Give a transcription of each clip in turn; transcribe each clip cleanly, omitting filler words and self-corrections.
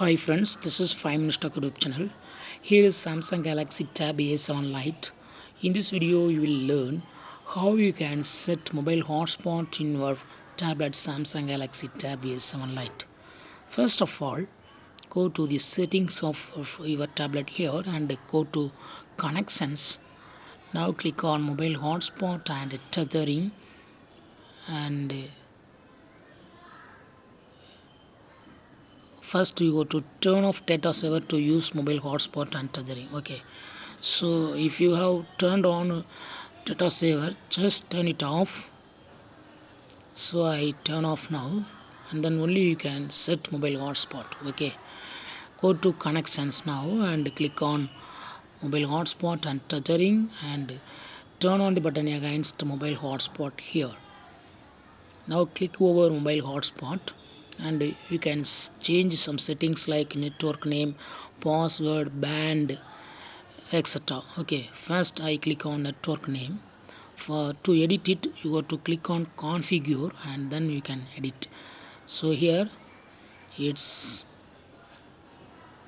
Hi friends, this is 5 Minutes Talk YouTube channel. Here is Samsung Galaxy Tab A7 Lite. In this video, you will learn how you can set mobile hotspot in your tablet Samsung Galaxy Tab A7 Lite. First of all, go to the settings of your tablet here and go to connections. Now click on mobile hotspot and tethering, and first you go to turn off data saver to use mobile hotspot and tethering. Okay, so if you have turned on data saver, just turn it off. So I turn off now, and then only you can set mobile hotspot. Okay, go to connections now and click on mobile hotspot and tethering and turn on the button against mobile hotspot here. Now click over mobile hotspot and you can change some settings like network name, password, band, etc. Okay, first I click on network name. For to edit it, you go to click on configure and then you can edit. So here it's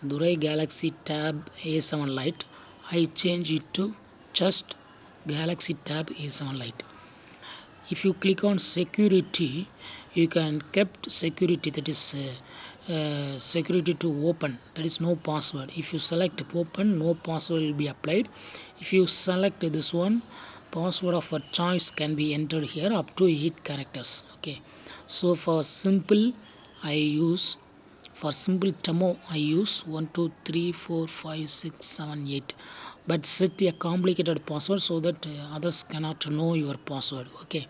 Durai Galaxy Tab A7 Lite. I change it to just Galaxy Tab A7 Lite. If you click on security, you can kept security, that is security to open, that is no password. If you select open, no password will be applied. If you select this one, password of a choice can be entered here up to 8 characters. Okay, so for simple demo I use 1 2 3 4 5 6 7 8, but set a complicated password so that others cannot know your password. Okay,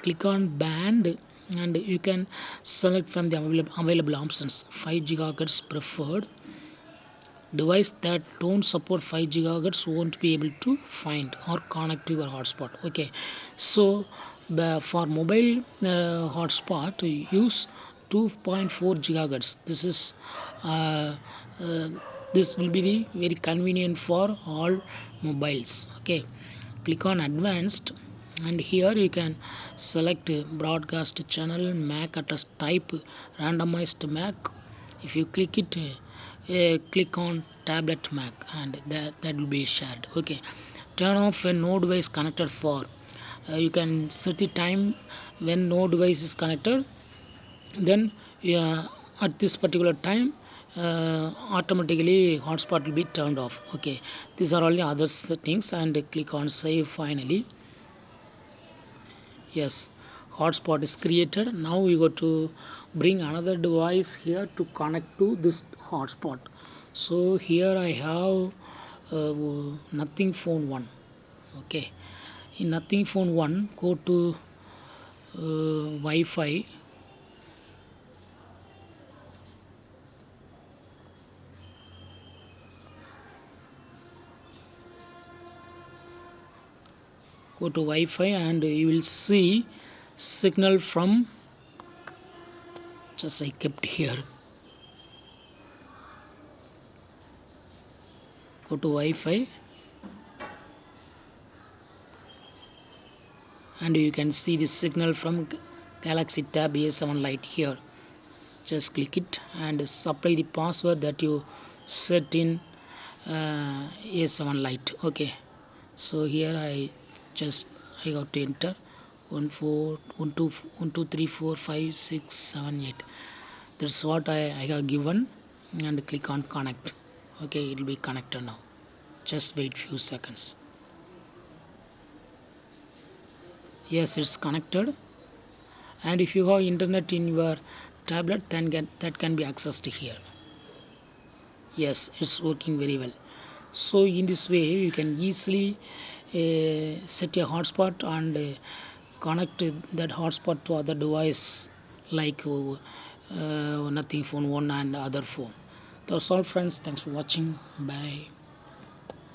click on band and you can select from the available options. 5 gigahertz preferred. Device that don't support 5 gigahertz won't be able to find or connect to your hotspot. Okay, so for mobile hotspot, use 2.4 gigahertz. Uh, uh, this will be the very convenient for all mobiles. Okay, click on advanced and here you can select broadcast channel, MAC address type, randomized MAC. If you click it, click on tablet MAC and that will be shared. Okay, turn off when no device connected for. You can set the time when no device is connected, then at this particular time automatically hotspot will be turned off. Okay, these are all the other settings and click on save. Finally, yes, hotspot is created. Now we go to bring another device here to connect to this hotspot. So here I have nothing phone 1. Okay, in nothing phone 1, go to Wi-Fi. Go to Wi-Fi and you will see signal from, just I kept here. Go to Wi-Fi and you can see the signal from Galaxy Tab A7 Lite here. Just click it and supply the password that you set in A7 Lite. Okay, so here I got to enter 1 4 1 2 1 2 3 4 5 6 7 8. That's what I have given, and click on connect. Okay, it will be connected now. Just wait few seconds. Yes, it's connected, and if you have internet in your tablet, then that can be accessed here. Yes, it's working very well. So in this way you can easily set a hotspot and connect that hotspot to other device like nothing phone 1 and other phone. That's all friends, thanks for watching, bye.